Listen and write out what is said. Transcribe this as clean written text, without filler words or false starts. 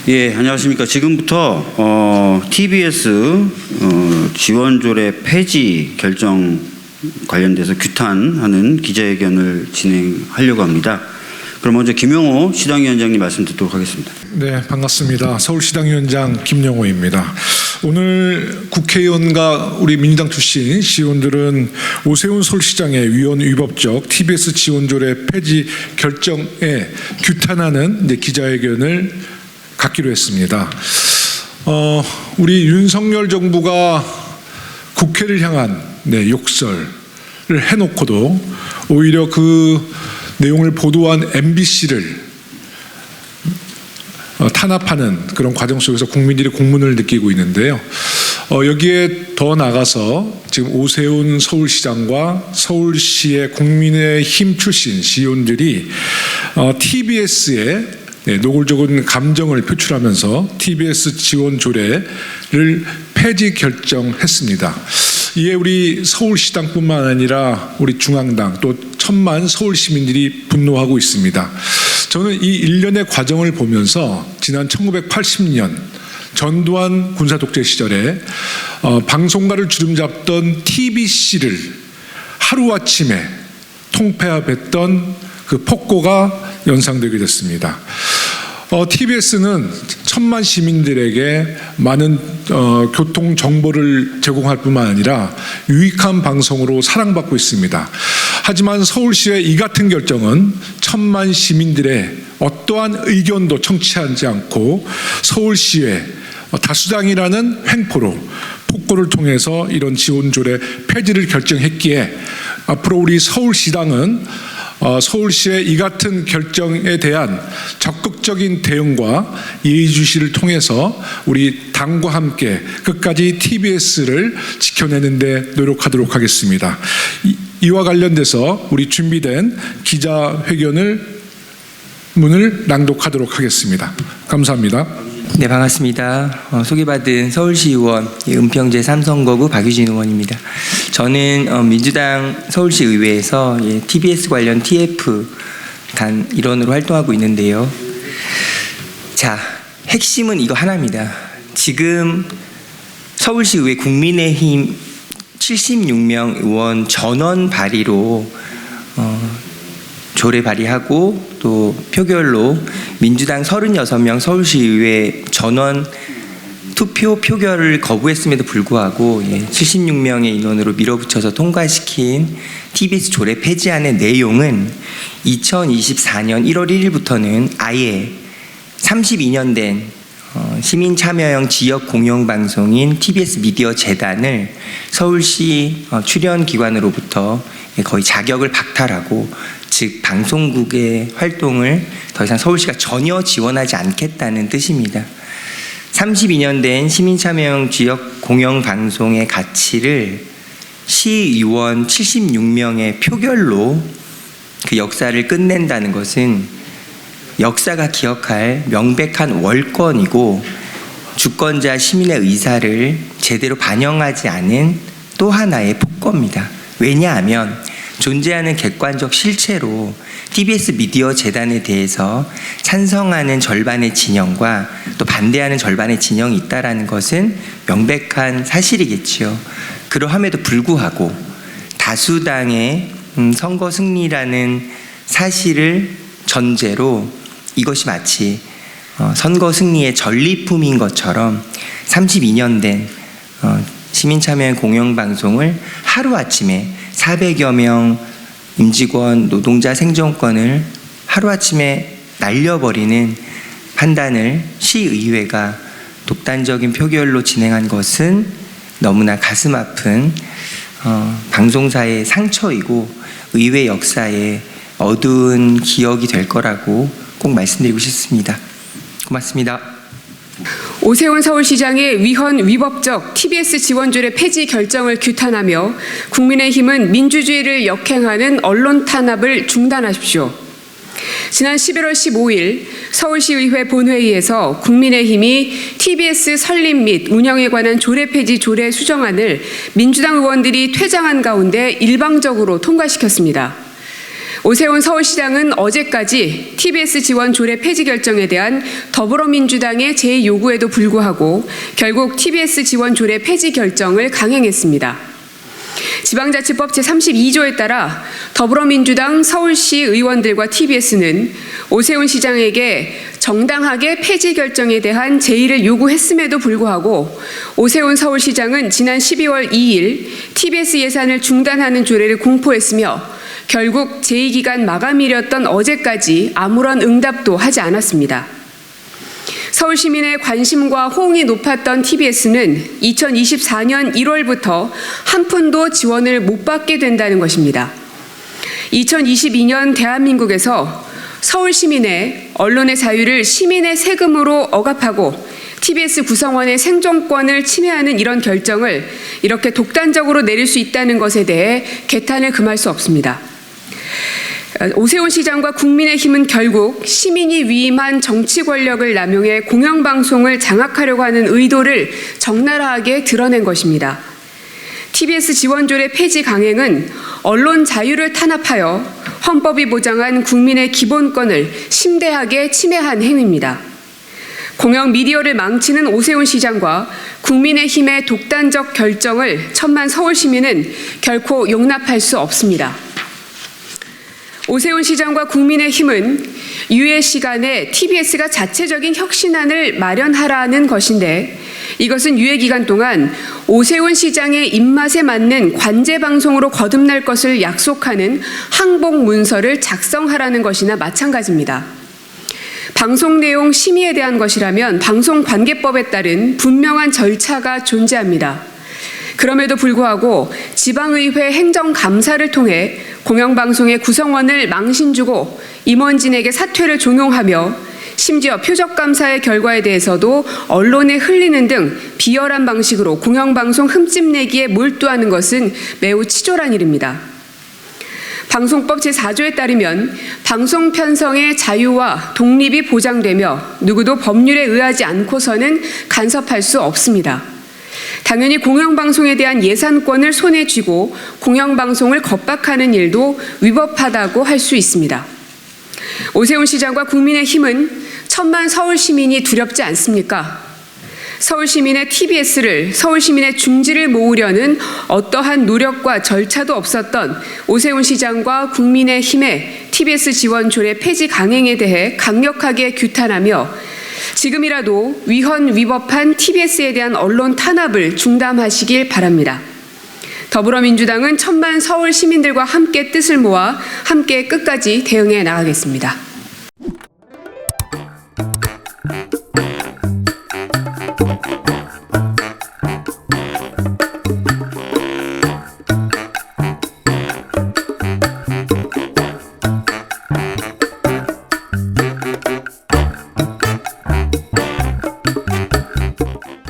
예, 안녕하십니까. 지금부터 TBS 지원조례 폐지 결정 관련돼서 규탄하는 기자회견을 진행하려고 합니다. 그럼 먼저 김용호 시당위원장님 말씀 듣도록 하겠습니다. 네, 반갑습니다. 서울시당위원장 김용호입니다. 오늘 국회의원과 우리 민주당 출신 시의원들은 오세훈 서울시장의 위헌 위법적 TBS 지원조례 폐지 결정에 규탄하는 기자회견을 갖기로 했습니다. 우리 윤석열 정부가 국회를 향한 욕설을 해놓고도 오히려 그 내용을 보도한 MBC를 탄압하는 그런 과정 속에서 국민들이 공분을 느끼고 있는데요. 여기에 더 나가서 지금 오세훈 서울시장과 서울시의 국민의힘 출신 시의원들이 TBS에 노골적인 감정을 표출하면서 TBS 지원 조례를 폐지 결정했습니다. 이에 우리 서울시당뿐만 아니라 우리 중앙당 또 천만 서울시민들이 분노하고 있습니다. 저는 이 일련의 과정을 보면서 지난 1980년 전두환 군사독재 시절에 방송가를 주름잡던 TBC를 하루아침에 통폐합했던 그 폭거가 연상되게 됐습니다. TBS는 천만 시민들에게 많은 교통 정보를 제공할 뿐만 아니라 유익한 방송으로 사랑받고 있습니다. 하지만 서울시의 이 같은 결정은 천만 시민들의 어떠한 의견도 청취하지 않고 서울시의 다수당이라는 횡포로 폭거를 통해서 이런 지원조례 폐지를 결정했기에 앞으로 우리 서울시당은 서울시의 이 같은 결정에 대한 적극적인 대응과 예의주시를 통해서 우리 당과 함께 끝까지 TBS를 지켜내는 데 노력하도록 하겠습니다. 이와 관련돼서 우리 준비된 기자회견을 문을 낭독하도록 하겠습니다. 감사합니다. 네, 반갑습니다. 소개받은 서울시의원 은평 제3선거구 박유진 의원입니다. 저는 민주당 서울시의회에서 TBS 관련 TF 단 일원으로 활동하고 있는데요. 자, 핵심은 이거 하나입니다. 지금 서울시의회 국민의힘 76명 의원 전원 발의로 조례 발의하고 또 표결로 민주당 36명 서울시의회 전원 투표 표결을 거부했음에도 불구하고 76명의 인원으로 밀어붙여서 통과시킨 TBS 조례 폐지안의 내용은 2024년 1월 1일부터는 아예 32년 된 시민 참여형 지역 공영방송인 TBS 미디어 재단을 서울시 출연기관으로부터 거의 자격을 박탈하고 즉 방송국의 활동을 더 이상 서울시가 전혀 지원하지 않겠다는 뜻입니다. 32년 된 시민참여형 지역 공영방송의 가치를 시의원 76명의 표결로 그 역사를 끝낸다는 것은 역사가 기억할 명백한 월권이고 주권자 시민의 의사를 제대로 반영하지 않은 또 하나의 폭거입니다. 왜냐하면 존재하는 객관적 실체로 TBS 미디어 재단에 대해서 찬성하는 절반의 진영과 또 반대하는 절반의 진영이 있다는 것은 명백한 사실이겠지요. 그러함에도 불구하고 다수당의 선거 승리라는 사실을 전제로 이것이 마치 선거 승리의 전리품인 것처럼 32년 된 시민참여형 공영방송을 하루아침에 400여 명 임직원, 노동자 생존권을 하루아침에 날려버리는 판단을 시의회가 독단적인 표결로 진행한 것은 너무나 가슴 아픈 방송사의 상처이고 의회 역사의 어두운 기억이 될 거라고 꼭 말씀드리고 싶습니다. 고맙습니다. 오세훈 서울시장의 위헌 위법적 TBS 지원조례 폐지 결정을 규탄하며 국민의힘은 민주주의를 역행하는 언론 탄압을 중단하십시오. 지난 11월 15일 서울시의회 본회의에서 국민의힘이 TBS 설립 및 운영에 관한 조례 폐지 조례 수정안을 민주당 의원들이 퇴장한 가운데 일방적으로 통과시켰습니다. 오세훈 서울시장은 어제까지 TBS 지원 조례 폐지 결정에 대한 더불어민주당의 제 요구에도 불구하고 결국 TBS 지원 조례 폐지 결정을 강행했습니다. 지방자치법 제32조에 따라 더불어민주당 서울시 의원들과 TBS는 오세훈 시장에게 정당하게 폐지 결정에 대한 제의를 요구했음에도 불구하고 오세훈 서울시장은 지난 12월 2일 TBS 예산을 중단하는 조례를 공포했으며 결국 제의기간 마감일이었던 어제까지 아무런 응답도 하지 않았습니다. 서울 시민의 관심과 호응이 높았던 TBS는 2024년 1월부터 한 푼도 지원을 못 받게 된다는 것입니다. 2022년 대한민국에서 서울 시민의 언론의 자유를 시민의 세금으로 억압하고 TBS 구성원의 생존권을 침해하는 이런 결정을 이렇게 독단적으로 내릴 수 있다는 것에 대해 개탄을 금할 수 없습니다. 오세훈 시장과 국민의힘은 결국 시민이 위임한 정치 권력을 남용해 공영방송을 장악하려고 하는 의도를 적나라하게 드러낸 것입니다. TBS 지원조례 폐지 강행은 언론 자유를 탄압하여 헌법이 보장한 국민의 기본권을 심대하게 침해한 행위입니다. 공영 미디어를 망치는 오세훈 시장과 국민의힘의 독단적 결정을 천만 서울 시민은 결코 용납할 수 없습니다. 오세훈 시장과 국민의힘은 유예 시간에 TBS가 자체적인 혁신안을 마련하라는 것인데 이것은 유예 기간 동안 오세훈 시장의 입맛에 맞는 관제 방송으로 거듭날 것을 약속하는 항복 문서를 작성하라는 것이나 마찬가지입니다. 방송 내용 심의에 대한 것이라면 방송관계법에 따른 분명한 절차가 존재합니다. 그럼에도 불구하고 지방의회 행정감사를 통해 공영방송의 구성원을 망신주고 임원진에게 사퇴를 종용하며 심지어 표적감사의 결과에 대해서도 언론에 흘리는 등 비열한 방식으로 공영방송 흠집내기에 몰두하는 것은 매우 치졸한 일입니다. 방송법 제4조에 따르면 방송 편성의 자유와 독립이 보장되며 누구도 법률에 의하지 않고서는 간섭할 수 없습니다. 당연히 공영방송에 대한 예산권을 손에 쥐고 공영방송을 겁박하는 일도 위법하다고 할 수 있습니다. 오세훈 시장과 국민의힘은 천만 서울 시민이 두렵지 않습니까? 서울 시민의 TBS를, 서울 시민의 중지를 모으려는 어떠한 노력과 절차도 없었던 오세훈 시장과 국민의힘의 TBS 지원 조례 폐지 강행에 대해 강력하게 규탄하며 지금이라도 위헌 위법한 TBS에 대한 언론 탄압을 중단하시길 바랍니다. 더불어민주당은 천만 서울 시민들과 함께 뜻을 모아 함께 끝까지 대응해 나가겠습니다.